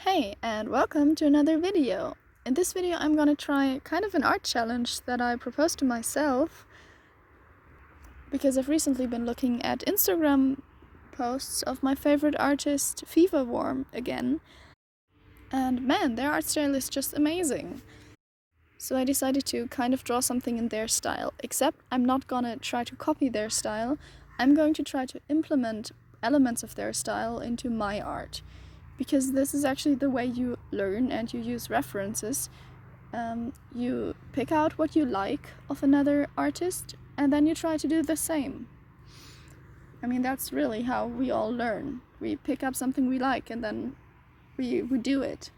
Hey, and welcome to another video. In this video I'm gonna try kind of an art challenge that I proposed to myself because I've recently been looking at Instagram posts of my favorite artist FEVERWORM again, and man, their art style is just amazing. So I decided to kind of draw something in their style, except I'm not gonna try to copy their style. I'm going to try to implement elements of their style into my art, because this is actually the way you learn and you use references. You pick out what you like of another artist and then you try to do the same. I mean, that's really how we all learn. We pick up something we like and then we do it.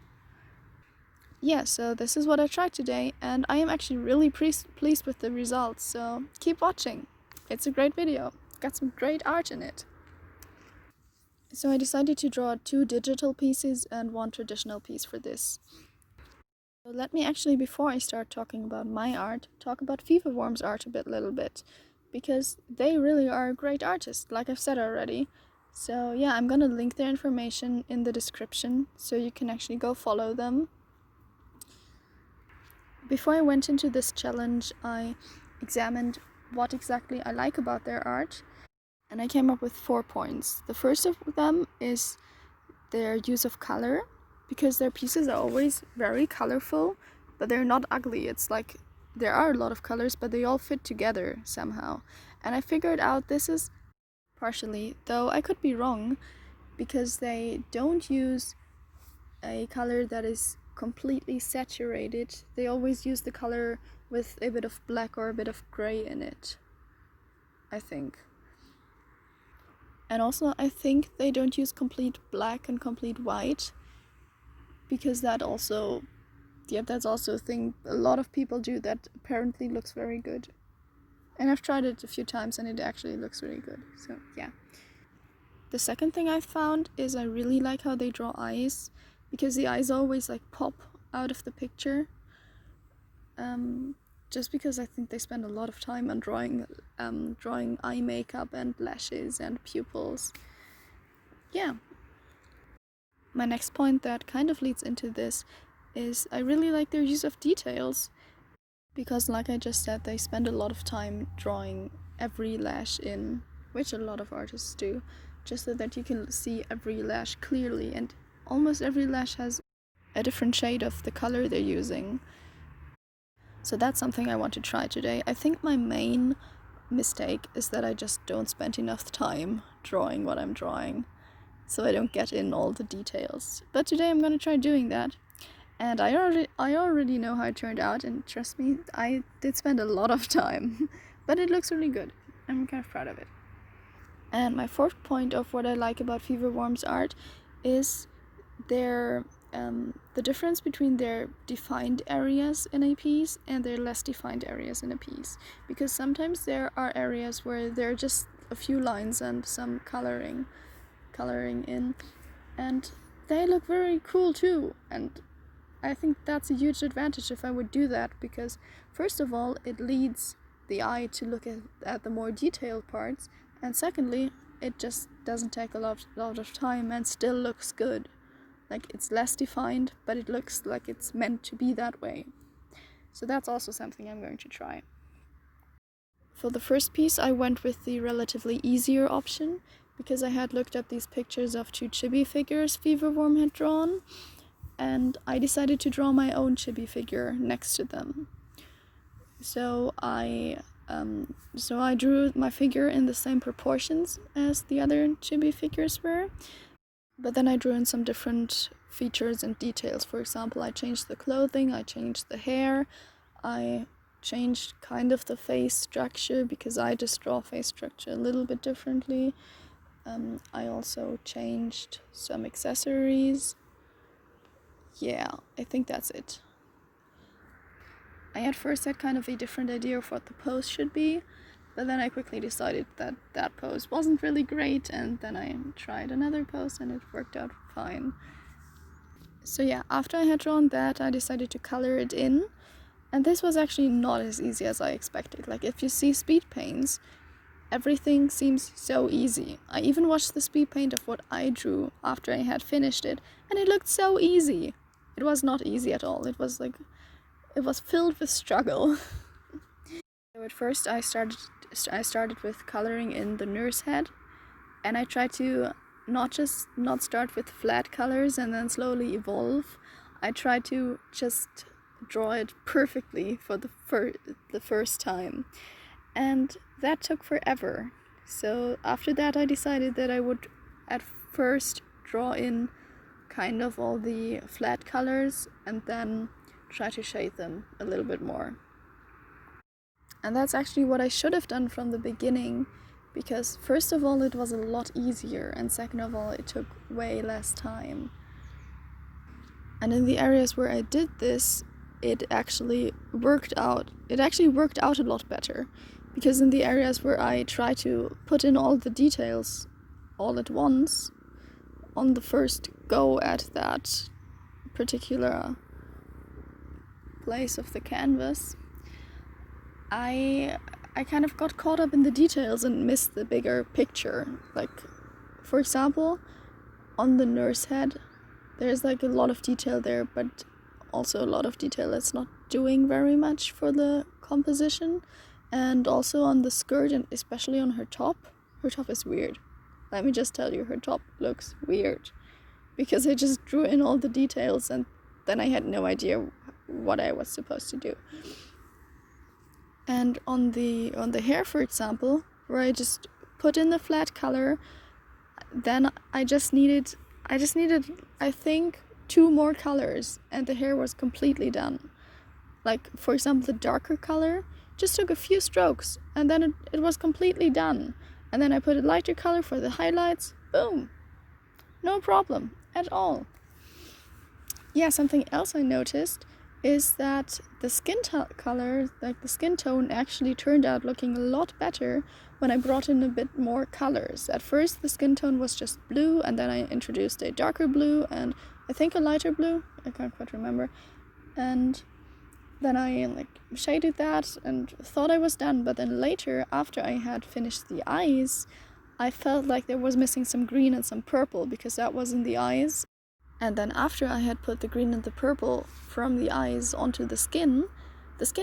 Yeah, so this is what I tried today, and I am actually really pleased with the results, so keep watching. It's a great video. Got some great art in it. So I decided to draw 2 digital pieces and 1 traditional piece for this. So let me actually, before I start talking about my art, talk about FEVERWORM's art a little bit, because they really are a great artist, like I've said already. So yeah, I'm gonna link their information in the description so you can actually go follow them. Before I went into this challenge, I examined what exactly I like about their art, and I came up with 4 points. The first of them is their use of color, because their pieces are always very colorful, but they're not ugly. It's like there are a lot of colors, but they all fit together somehow. And I figured out this is partially, though I could be wrong, because they don't use a color that is completely saturated. They always use the color with a bit of black or a bit of gray in it, I think. And also I think they don't use complete black and complete white, because that's also a thing a lot of people do that apparently looks very good. And I've tried it a few times and it actually looks really good. So yeah. The second thing I found is I really like how they draw eyes, because the eyes always like pop out of the picture. Just because I think they spend a lot of time on drawing eye makeup and lashes and pupils. Yeah. My next point that kind of leads into this is I really like their use of details, because like I just said, they spend a lot of time drawing every lash in, which a lot of artists do, just so that you can see every lash clearly, and almost every lash has a different shade of the color they're using. So that's something I want to try today. I think my main mistake is that I just don't spend enough time drawing what I'm drawing, so I don't get in all the details. But today I'm going to try doing that. And I already know how it turned out, and trust me, I did spend a lot of time. But it looks really good. I'm kind of proud of it. And my fourth point of what I like about FEVERWORM's art is the difference between their defined areas in a piece and their less defined areas in a piece. Because sometimes there are areas where there are just a few lines and some coloring in, and they look very cool too. And I think that's a huge advantage if I would do that, because first of all, it leads the eye to look at the more detailed parts, and secondly, it just doesn't take a lot of time and still looks good. Like, it's less defined, but it looks like it's meant to be that way. So that's also something I'm going to try. For the first piece, I went with the relatively easier option, because I had looked up these pictures of 2 chibi figures FEVERWORM had drawn, and I decided to draw my own chibi figure next to them. So I drew my figure in the same proportions as the other chibi figures were, but then I drew in some different features and details. For example, I changed the clothing, I changed the hair, I changed kind of the face structure, because I just draw face structure a little bit differently. I also changed some accessories. Yeah, I think that's it. I at first had kind of a different idea of what the pose should be, but then I quickly decided that that pose wasn't really great, and then I tried another pose and it worked out fine. So yeah, after I had drawn that, I decided to color it in, and this was actually not as easy as I expected. Like, if you see speed paints, everything seems so easy. I even watched the speed paint of what I drew after I had finished it, and it looked so easy. It was not easy at all. It was filled with struggle. So at first I started with coloring in the nurse head, and I tried to not start with flat colors and then slowly evolve. I tried to just draw it perfectly for the first time, and that took forever. So after that I decided that I would at first draw in kind of all the flat colors and then try to shade them a little bit more. And that's actually what I should have done from the beginning, because first of all it was a lot easier, and second of all it took way less time. And in the areas where I did this, it actually worked out. It actually worked out a lot better, because in the areas where I try to put in all the details all at once on the first go at that particular place of the canvas, I kind of got caught up in the details and missed the bigger picture. Like, for example, on the nurse head, there's like a lot of detail there, but also a lot of detail that's not doing very much for the composition. And also on the skirt, and especially on her top is weird. Let me just tell you, her top looks weird, because I just drew in all the details and then I had no idea what I was supposed to do. And on the hair, for example, where I just put in the flat color, then I just needed I think 2 more colors and the hair was completely done. Like, for example, the darker color just took a few strokes and then it was completely done. And then I put a lighter color for the highlights. Boom! No problem at all. Yeah, something else I noticed is that the skin color, like the skin tone, actually turned out looking a lot better when I brought in a bit more colors. At first the skin tone was just blue, and then I introduced a darker blue and I think a lighter blue, I can't quite remember, and then I shaded that and thought I was done. But then later, after I had finished the eyes, I felt like there was missing some green and some purple, because that was in the eyes. And then after I had put the green and the purple from the eyes onto the skin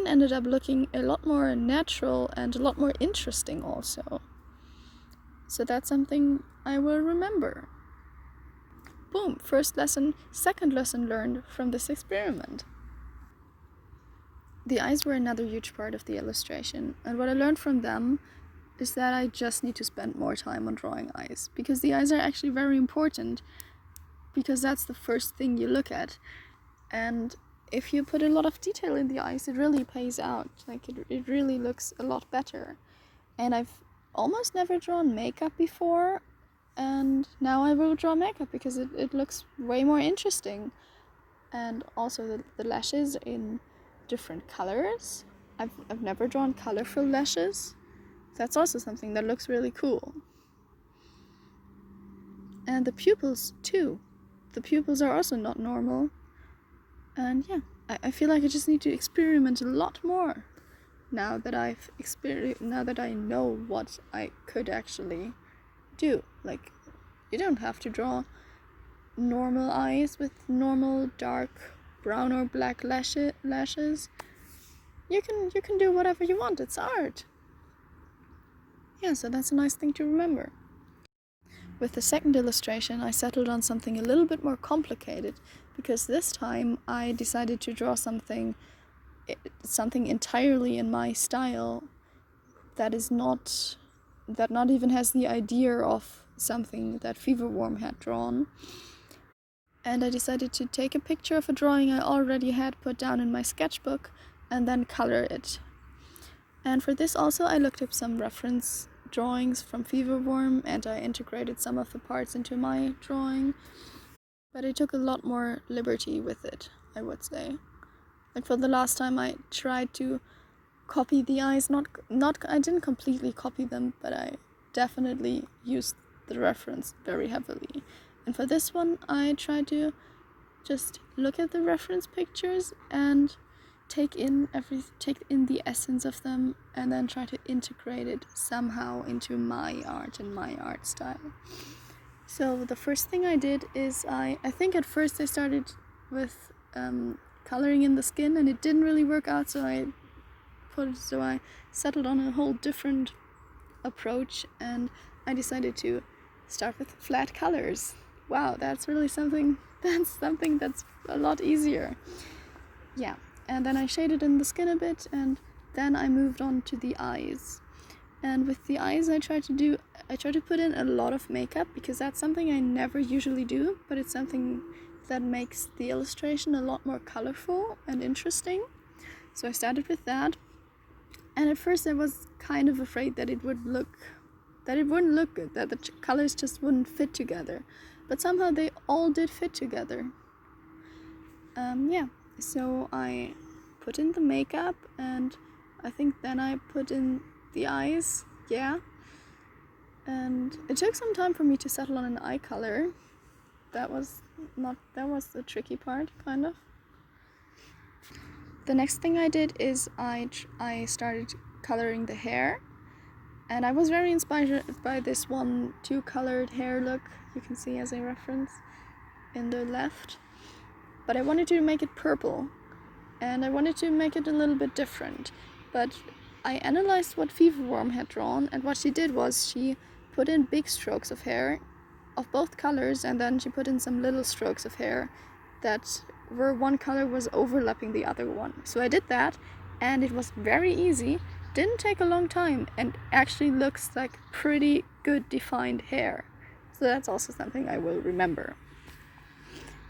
ended up looking a lot more natural and a lot more interesting also. So that's something I will remember. Boom, first lesson, second lesson learned from this experiment. The eyes were another huge part of the illustration, and what I learned from them is that I just need to spend more time on drawing eyes, because the eyes are actually very important, because that's the first thing you look at. And if you put a lot of detail in the eyes, it really pays out. Like, it really looks a lot better. And I've almost never drawn makeup before, and now I will draw makeup because it looks way more interesting. And also the lashes in different colors. I've never drawn colorful lashes. That's also something that looks really cool. And the pupils too. The pupils are also not normal. And yeah, I feel like I just need to experiment a lot more now that now that I know what I could actually do. Like, you don't have to draw normal eyes with normal dark brown or black lashes. You can do whatever you want. It's art. Yeah, so that's a nice thing to remember. With the second illustration, I settled on something a little bit more complicated, because this time I decided to draw something entirely in my style that not even has the idea of something that FEVERWORM had drawn. And I decided to take a picture of a drawing I already had put down in my sketchbook and then color it. And for this also I looked up some reference drawings from FEVERWORM and I integrated some of the parts into my drawing. But I took a lot more liberty with it, I would say. Like, for the last time I tried to copy the eyes, I didn't completely copy them, but I definitely used the reference very heavily. And for this one I tried to just look at the reference pictures and take in the essence of them and then try to integrate it somehow into my art and my art style. So the first thing I did is I think at first I started with coloring in the skin, and it didn't really work out, so I settled on a whole different approach, and I decided to start with flat colors. Wow, that's really something that's a lot easier. Yeah, and then I shaded in the skin a bit, and then I moved on to the eyes. And with the eyes I try to put in a lot of makeup, because that's something I never usually do, but it's something that makes the illustration a lot more colorful and interesting. So I started with that, and at first I was kind of afraid that it wouldn't look good, that the colors just wouldn't fit together, but somehow they all did fit together. So I put in the makeup, and I think then I put in the eyes, and it took some time for me to settle on an eye color. That was the tricky part, kind of. The next thing I did is I started coloring the hair, and I was very inspired by this 1-2 colored hair look you can see as a reference in the left, but I wanted to make it purple, and I wanted to make it a little bit different. But I analyzed what FEVERWORM had drawn, and what she did was she put in big strokes of hair of both colors, and then she put in some little strokes of hair that where one color was overlapping the other one. So I did that, and it was very easy, didn't take a long time, and actually looks like pretty good defined hair. So that's also something I will remember.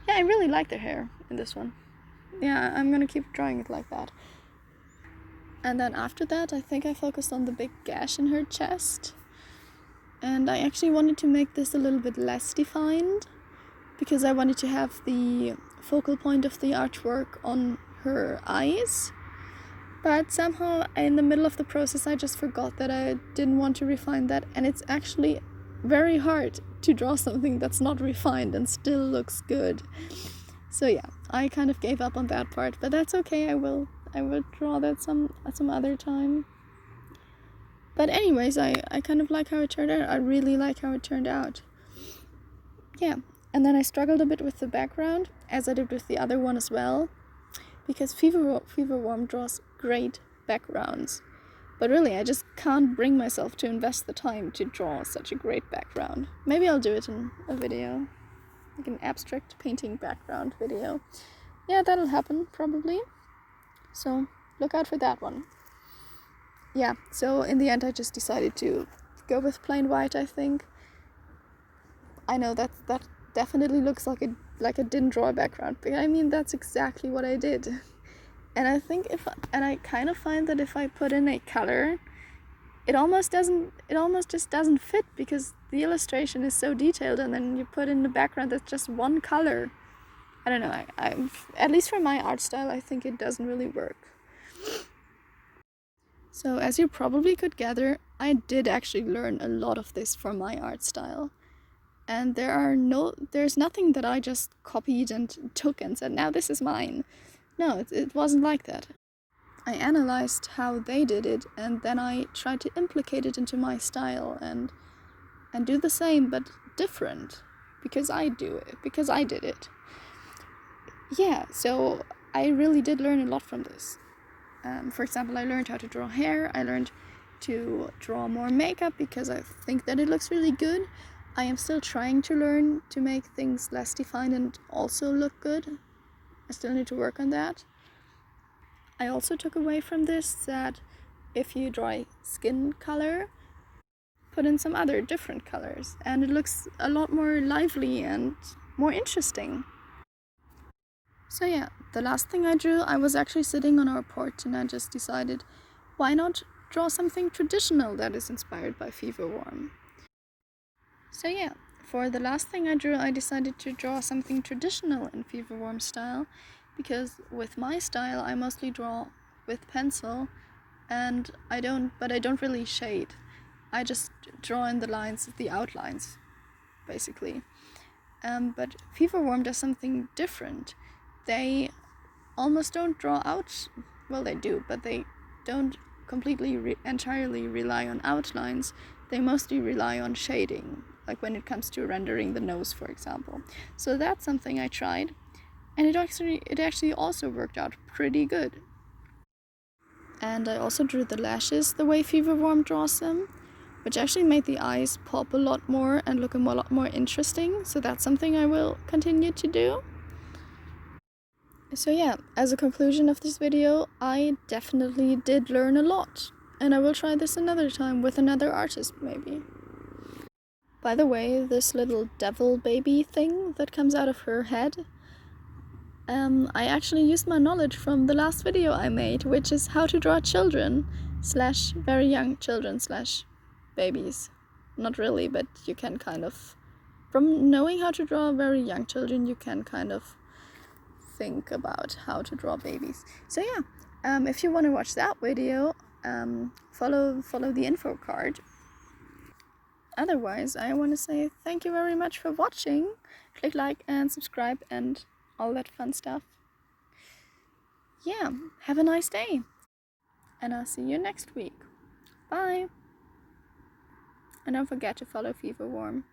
Yeah, I really like the hair in this one. Yeah, I'm gonna keep drawing it like that. And then after that, I think I focused on the big gash in her chest. And I actually wanted to make this a little bit less defined, because I wanted to have the focal point of the artwork on her eyes. But somehow in the middle of the process I just forgot that I didn't want to refine that, and it's actually very hard to draw something that's not refined and still looks good. So yeah, I kind of gave up on that part, but that's okay. I will draw that some other time. But anyways, I kind of like how it turned out. I really like how it turned out. Yeah, and then I struggled a bit with the background, as I did with the other one as well, because FEVERWORM draws great backgrounds. But really, I just can't bring myself to invest the time to draw such a great background. Maybe I'll do it in a video, like an abstract painting background video. Yeah, that'll happen, probably. So look out for that one. Yeah, so in the end I just decided to go with plain white, I think. I know that definitely looks like I didn't draw a background, but I mean, that's exactly what I did. And I think I kind of find that if I put in a color, it almost just doesn't fit, because the illustration is so detailed, and then you put in the background that's just one color. I don't know, I at least for my art style, I think it doesn't really work. So as you probably could gather, I did actually learn a lot of this for my art style. And there's nothing that I just copied and took and said, now this is mine. No, it wasn't like that. I analyzed how they did it, and then I tried to implicate it into my style and do the same but different, because I did it. Yeah, so I really did learn a lot from this. For example, I learned how to draw hair, I learned to draw more makeup because I think that it looks really good. I am still trying to learn to make things less defined and also look good. I still need to work on that. I also took away from this that if you draw a skin color, put in some other different colors, and it looks a lot more lively and more interesting. So yeah, the last thing I drew, I was actually sitting on our porch, and I just decided, why not draw something traditional that is inspired by FEVERWORM? So yeah, for the last thing I drew, I decided to draw something traditional in FEVERWORM style, because with my style I mostly draw with pencil, and I don't really shade. I just draw in the lines, the outlines, basically. But FEVERWORM does something different. They almost don't draw out. Well, they do, but they don't completely entirely rely on outlines. They mostly rely on shading, like when it comes to rendering the nose, for example. So that's something I tried, and it actually also worked out pretty good. And I also drew the lashes the way FEVERWORM draws them, which actually made the eyes pop a lot more and look a lot more interesting. So that's something I will continue to do. So yeah, as a conclusion of this video, I definitely did learn a lot. And I will try this another time with another artist, maybe. By the way, this little devil baby thing that comes out of her head, I actually used my knowledge from the last video I made, which is how to draw children / very young children / babies. Not really, but you can kind of, from knowing how to draw very young children, you can kind of think about how to draw babies. So yeah, if you want to watch that video, follow the info card. Otherwise, I want to say thank you very much for watching. Click like and subscribe and all that fun stuff. Yeah, have a nice day. And I'll see you next week. Bye. And don't forget to follow FEVERWORM.